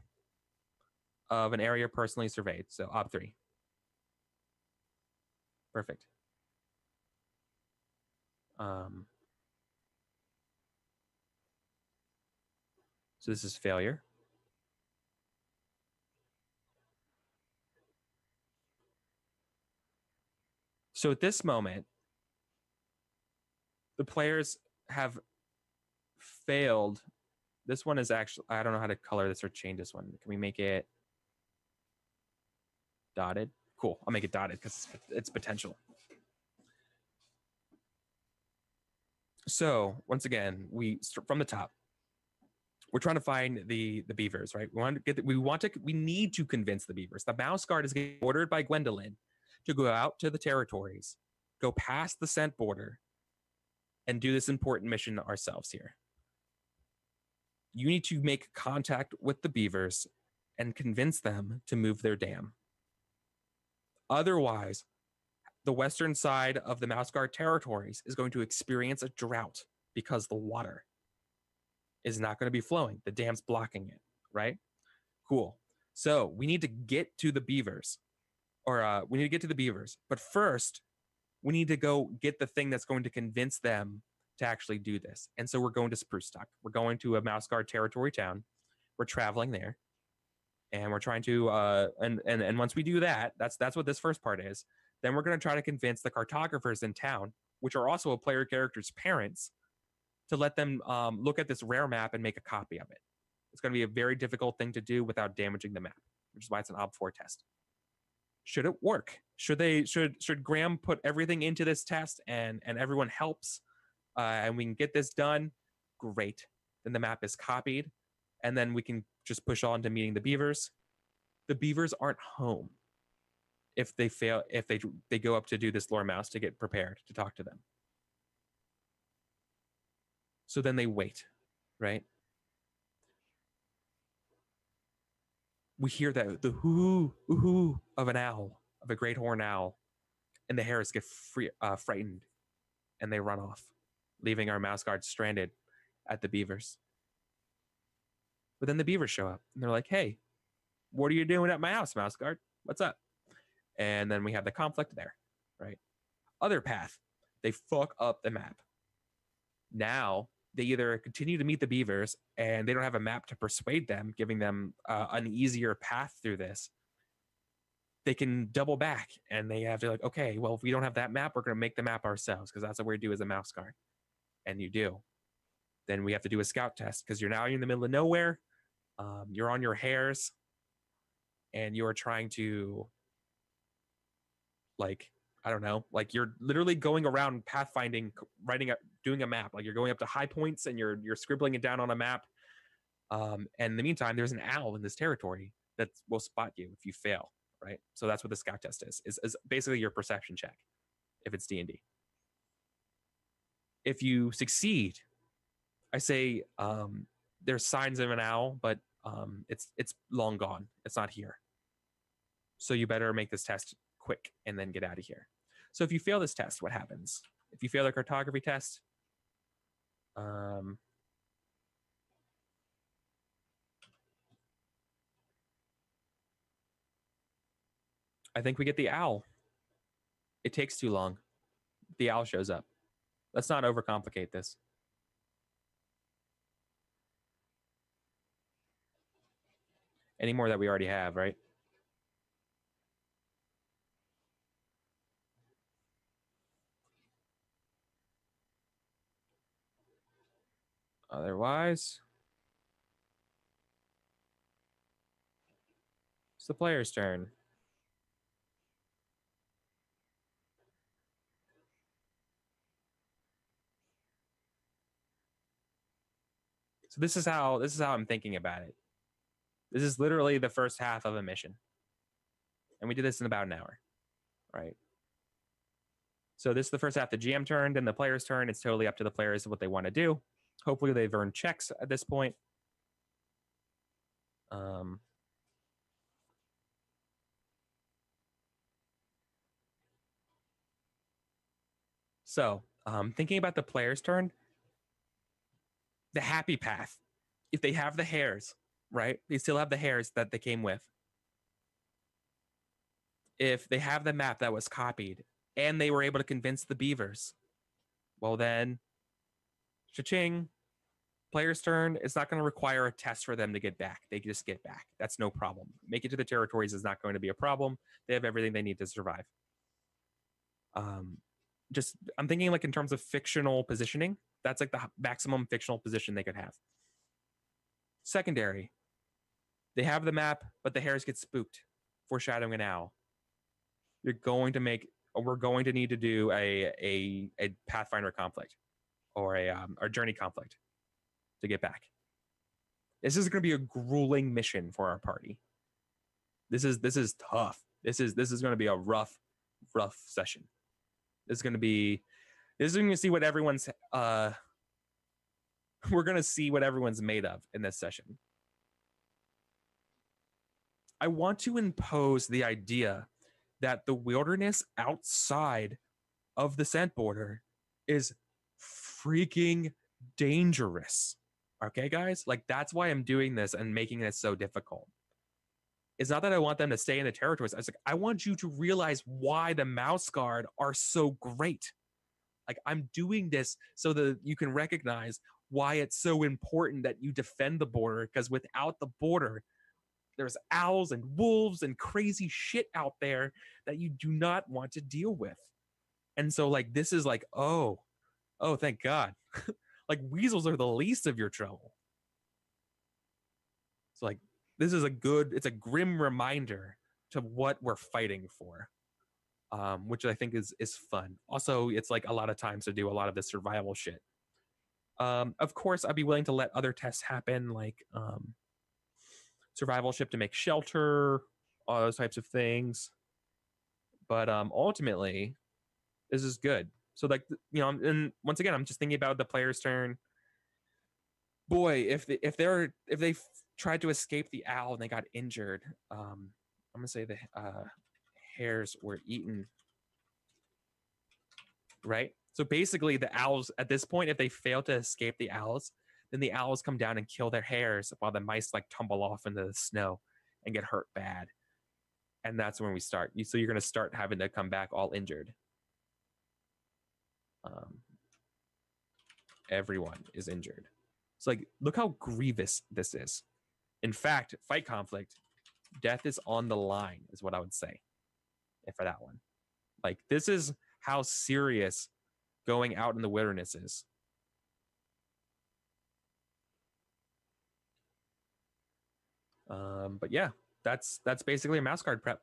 of an area personally surveyed. So Ob 3. Perfect. So this is failure. So at this moment, the players have failed. This one is actually, I don't know how to color this or change this one. Can we make it dotted? Cool, I'll make it dotted because it's potential. So once again, we from the top, we're trying to find the beavers, right? We need to convince the beavers. The mouse guard is getting ordered by Gwendolyn to go out to the territories, go past the scent border, and do this important mission ourselves here. You need to make contact with the beavers and convince them to move their dam. Otherwise, the western side of the Mouse Guard territories is going to experience a drought because the water is not going to be flowing. The dam's blocking it, right? Cool. So we need to get to the beavers, or we need to get to the beavers. But first, we need to go get the thing that's going to convince them to actually do this. And so we're going to Spruce Stock. We're going to a Mouse Guard territory town. We're traveling there, and we're trying to and once we do that, that's what this first part is. Then we're going to try to convince the cartographers in town, which are also a player character's parents, to let them look at this rare map and make a copy of it. It's going to be a very difficult thing to do without damaging the map, which is why it's an Ob4 test. Should it work? Should Graham put everything into this test and everyone helps and we can get this done? Great. Then the map is copied, and then we can just push on to meeting the beavers. The beavers aren't home if they fail, if they go up to do this lore mouse to get prepared to talk to them. So then they wait, right? We hear that the hoo of an owl, of a great horned owl, and the hares get frightened, and they run off, leaving our mouse guard stranded at the beavers. But then the beavers show up, and they're like, "Hey, what are you doing at my house, mouse guard? What's up?" And then we have the conflict there, right? Other path, they fuck up the map. Now they either continue to meet the beavers and they don't have a map to persuade them, giving them an easier path through this. They can double back and they have to like, okay, well, if we don't have that map, we're going to make the map ourselves because that's what we do as a mouse guard. And you do. Then we have to do a scout test because you're now in the middle of nowhere. You're on your hares and you're trying to, like, I don't know, like you're literally going around pathfinding, doing a map. Like you're going up to high points and you're scribbling it down on a map. And in the meantime, there's an owl in this territory that will spot you if you fail, right? So that's what the scout test is basically your perception check if it's D&D. If you succeed, I say there's signs of an owl, but it's long gone. It's not here. So you better make this test quick and then get out of here. So if you fail this test, what happens? If you fail the cartography test, I think we get the owl. It takes too long. The owl shows up. Let's not overcomplicate this. Any more that we already have, right? Otherwise, it's the player's turn. So this is how I'm thinking about it. This is literally the first half of a mission. And we did this in about an hour, right? So this is the first half. The GM turn, then the player's turn. It's totally up to the players what they want to do. Hopefully they've earned checks at this point. So thinking about the player's turn, the happy path. If they have the hairs, right? They still have the hairs that they came with. If they have the map that was copied and they were able to convince the beavers, well then, cha-ching, player's turn. It's not going to require a test for them to get back. They just get back. That's no problem. Make it to the territories is not going to be a problem. They have everything they need to survive. Just I'm thinking like in terms of fictional positioning. That's like the maximum fictional position they could have. Secondary, they have the map, but the hares get spooked, foreshadowing an owl. We're going to need to do a Pathfinder conflict or a journey conflict to get back. This is going to be a grueling mission for our party. This is tough. This is going to be a rough session. This is going to see what everyone's we're going to see what everyone's made of in this session. I want to impose the idea that the wilderness outside of the scent border is freaking dangerous. Okay, guys? Like, that's why I'm doing this and making this so difficult. It's not that I want them to stay in the territories. I want you to realize why the Mouse Guard are so great. Like, I'm doing this so that you can recognize why it's so important that you defend the border, because without the border, there's owls and wolves and crazy shit out there that you do not want to deal with. And so, like, this is like, oh, thank God. Like, weasels are the least of your trouble. So, like, this is it's a grim reminder to what we're fighting for, which I think is fun. Also, it's like a lot of times to do a lot of the survival shit. Of course, I'd be willing to let other tests happen, like survivalship to make shelter, all those types of things. But ultimately, this is good. So, like, you know, and once again, I'm just thinking about the player's turn. Boy, if they tried to escape the owl and they got injured, I'm gonna say the hares were eaten. Right. So basically, the owls at this point, if they fail to escape the owls, then the owls come down and kill their hares while the mice like tumble off into the snow and get hurt bad. And that's when we start. So you're going to start having to come back all injured. Everyone is injured. So like, look how grievous this is. In fact, fight conflict, death is on the line, is what I would say. And for that one, like, this is how serious going out in the wilderness is. But yeah, that's basically a Mouse Guard prep.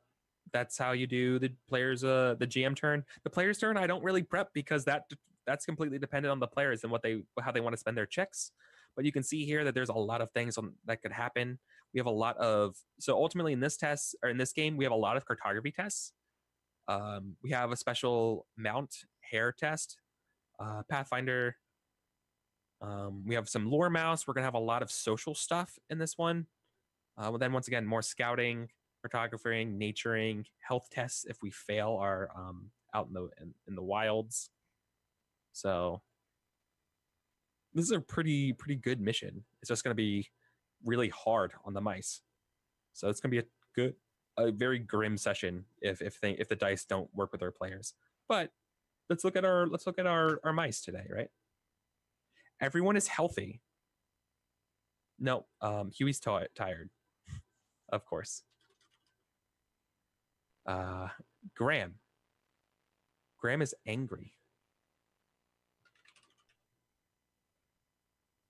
That's how you do the players the GM turn. The player's turn I don't really prep because that's completely dependent on the players and how they want to spend their checks. But you can see here that there's a lot of things that could happen. We have a lot of, so ultimately in this test or in this game we have a lot of cartography tests. We have a special mount hair test, Pathfinder. We have some lore mouse. We're gonna have a lot of social stuff in this one. Well, then once again, more scouting, cartographing, naturing, health tests if we fail our out in the wilds. So this is a pretty good mission. It's just going to be really hard on the mice. So it's going to be a good a very grim session if the dice don't work with our players. But let's look at our mice today, right? Everyone is healthy. No, Huey's tired, of course. Uh, Graham. Graham is angry.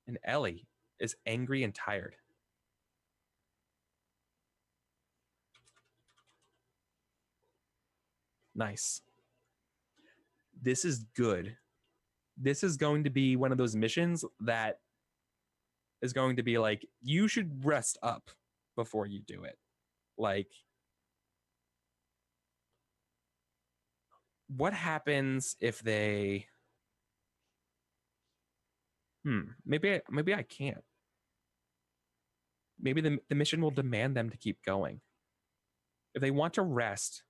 And Ellie is angry and tired. Nice. This is good. This is going to be one of those missions that is going to be like, you should rest up before you do it. Like, what happens if they maybe I can't. Maybe the mission will demand them to keep going. If they want to rest,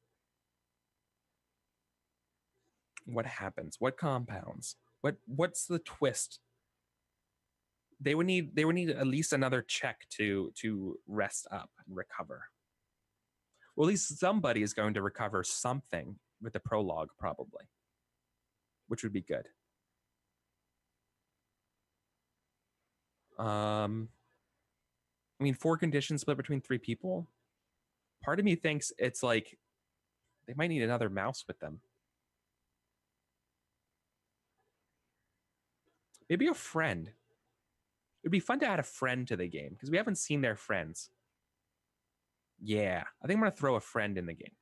what happens? What compounds? What's the twist? They would need at least another check to rest up and recover. Well, at least somebody is going to recover something with the prologue, probably, which would be good. I mean, 4 conditions split between 3 people. Part of me thinks it's like they might need another mouse with them. Maybe a friend. It'd be fun to add a friend to the game because we haven't seen their friends. Yeah, I think I'm gonna throw a friend in the game.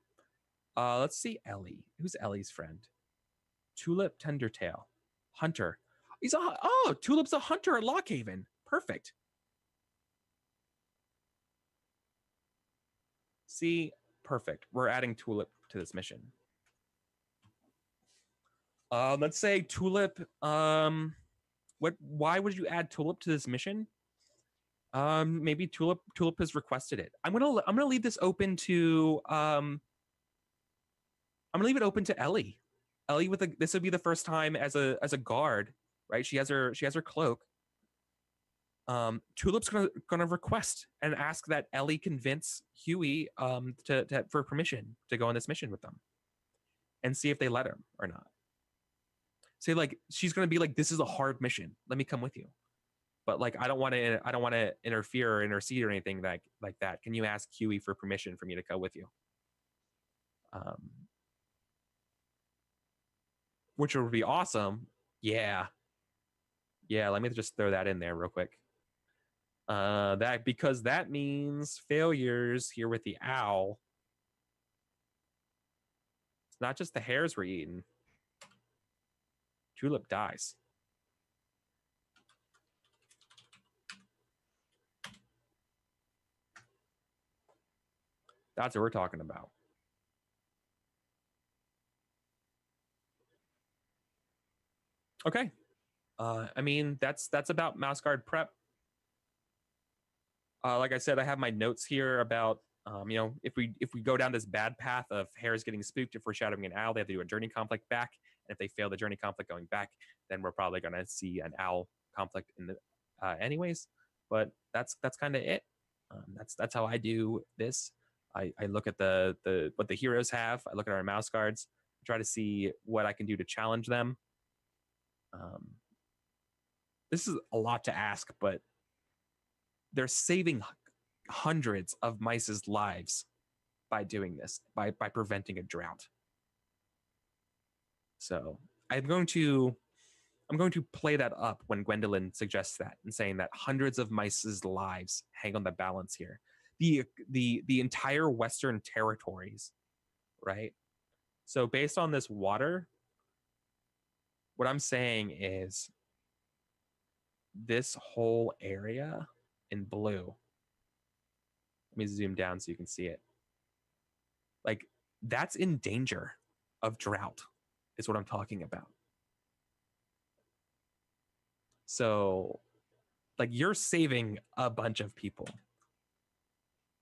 Let's see Ellie. Who's Ellie's friend? Tulip Tendertail. Hunter. Tulip's a hunter at Lockhaven. Perfect. See, perfect. We're adding Tulip to this mission. Let's say Tulip. Why would you add Tulip to this mission? Maybe Tulip has requested it. I'm gonna leave this open to I'm gonna leave it open to Ellie. Ellie this would be the first time as a guard, right? She has her cloak. Tulip's gonna request and ask that Ellie convince Huey for permission to go on this mission with them, and see if they let him or not. Say like she's gonna be like, this is a hard mission. Let me come with you. But like I don't want to interfere or intercede or anything like that. Can you ask Huey for permission for me to go with you? Which would be awesome. Yeah. Let me just throw that in there real quick. Because that means failures here with the owl. It's not just the hares we're eating. Tulip dies. That's what we're talking about. Okay. I mean, that's about Mouse Guard prep. Like I said, I have my notes here about if we go down this bad path of hares getting spooked and foreshadowing an owl, they have to do a journey conflict back. And if they fail the journey conflict going back, then we're probably going to see an owl conflict in the anyways. But that's kind of it. That's how I do this. I look at the what the heroes have. I look at our mouse guards, try to see what I can do to challenge them. This is a lot to ask, but they're saving hundreds of mice's lives by doing this, by preventing a drought. So I'm going to play that up when Gwendolyn suggests that and saying that hundreds of mice's lives hang on the balance here. The entire Western territories, right? So based on this water, what I'm saying is this whole area in blue. Let me zoom down so you can see it. Like that's in danger of drought is what I'm talking about. So like you're saving a bunch of people,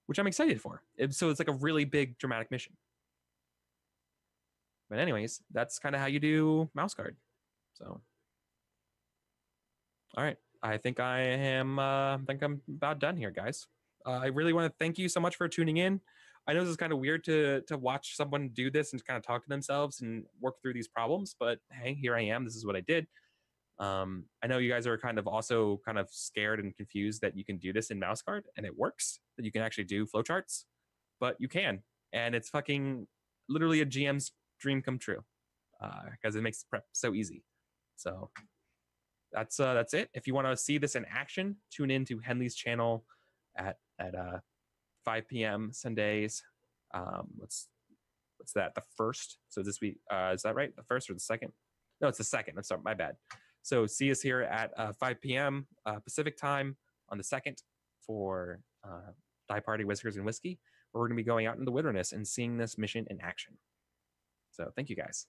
which I'm excited for. So it's like a really big dramatic mission. But anyways, that's kind of how you do Mouse Guard. So, all right, I think I'm about done here, guys. I really want to thank you so much for tuning in. I know this is kind of weird to watch someone do this and kind of talk to themselves and work through these problems, but hey, here I am. This is what I did. I know you guys are kind of also kind of scared and confused that you can do this in mouse guard and it works, that you can actually do flowcharts, but you can. And it's fucking literally a GM's dream come true because it makes prep so easy. So that's it. If you want to see this in action, tune in to Henley's channel at 5 p.m. Sundays. What's that? The first. So this week, is that right? The first or the second? No, it's the second. I'm sorry, my bad. So see us here at 5 p.m. Pacific time on the second for Die Party Whiskers and Whiskey, where we're going to be going out in the wilderness and seeing this mission in action. So thank you guys.